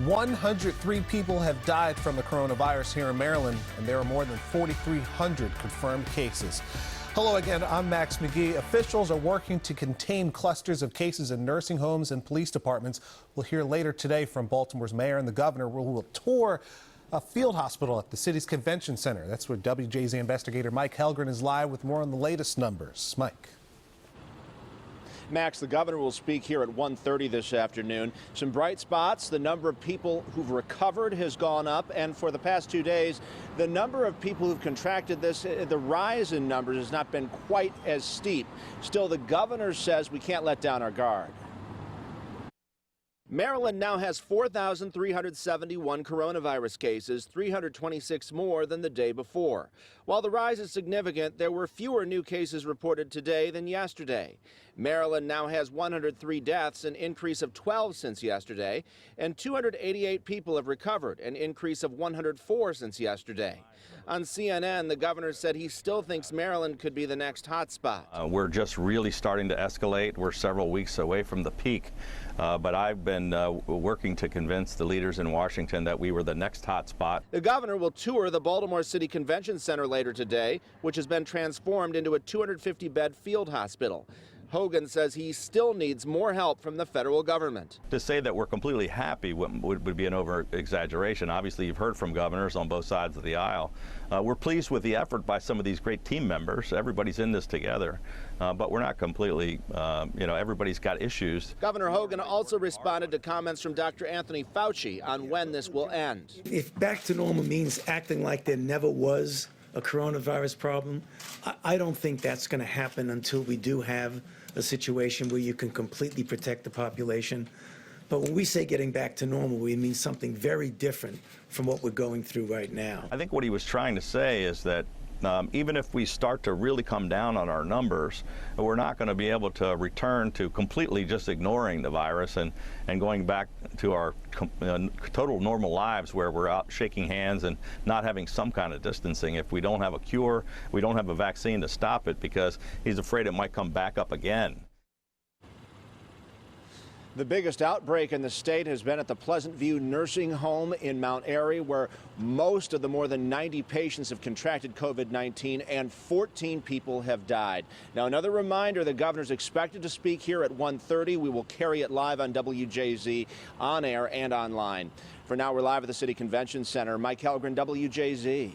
103 people have died from the coronavirus here in Maryland, and there are more than 4,300 confirmed cases. Hello again, I'm Max McGee. Officials are working to contain clusters of cases in nursing homes and police departments. We'll hear later today from Baltimore's mayor and the governor who will tour a field hospital at the city's convention center. That's where WJZ investigator Mike Helgren is live with more on the latest numbers. Mike. Max, the governor will speak here at 1:30 this afternoon. Some bright spots. The number of people who've recovered has gone up, and for the past 2 days, the number of people who've contracted this, the rise in numbers has not been quite as steep. Still, the governor says we can't let down our guard. Maryland now has 4,371 coronavirus cases, 326 more than the day before. While the rise is significant, there were fewer new cases reported today than yesterday. Maryland now has 103 deaths, an increase of 12 since yesterday, and 288 people have recovered, an increase of 104 since yesterday. On CNN, the governor said he still thinks Maryland could be the next hotspot. We're just really starting to escalate. We're several weeks away from the peak, but I've been working to convince the leaders in Washington that we were the next hotspot. The governor will tour the Baltimore City Convention Center later today, which has been transformed into a 250-bed field hospital. Hogan says he still needs more help from the federal government. To say that we're completely happy would be an over-exaggeration. Obviously, you've heard from governors on both sides of the aisle. We're pleased with the effort by some of these great team members. Everybody's in this together, but we're not completely, everybody's got issues. Governor Hogan also responded to comments from Dr. Anthony Fauci on when this will end. If back to normal means acting like there never was a coronavirus problem, I don't think that's going to happen until we do have a situation where you can completely protect the population. But when we say getting back to normal, we mean something very different from what we're going through right now. I think what he was trying to say is that even if we start to really come down on our numbers, we're not going to be able to return to completely just ignoring the virus and going back to our total normal lives where we're out shaking hands and not having some kind of distancing. If we don't have a cure, we don't have a vaccine to stop it, because he's afraid it might come back up again. The biggest outbreak in the state has been at the Pleasant View Nursing Home in Mount Airy, where most of the more than 90 patients have contracted COVID-19 and 14 people have died. Now, another reminder, the governor's expected to speak here at 1:30. We will carry it live on WJZ, on air and online. For now, we're live at the City Convention Center. Mike Helgren, WJZ.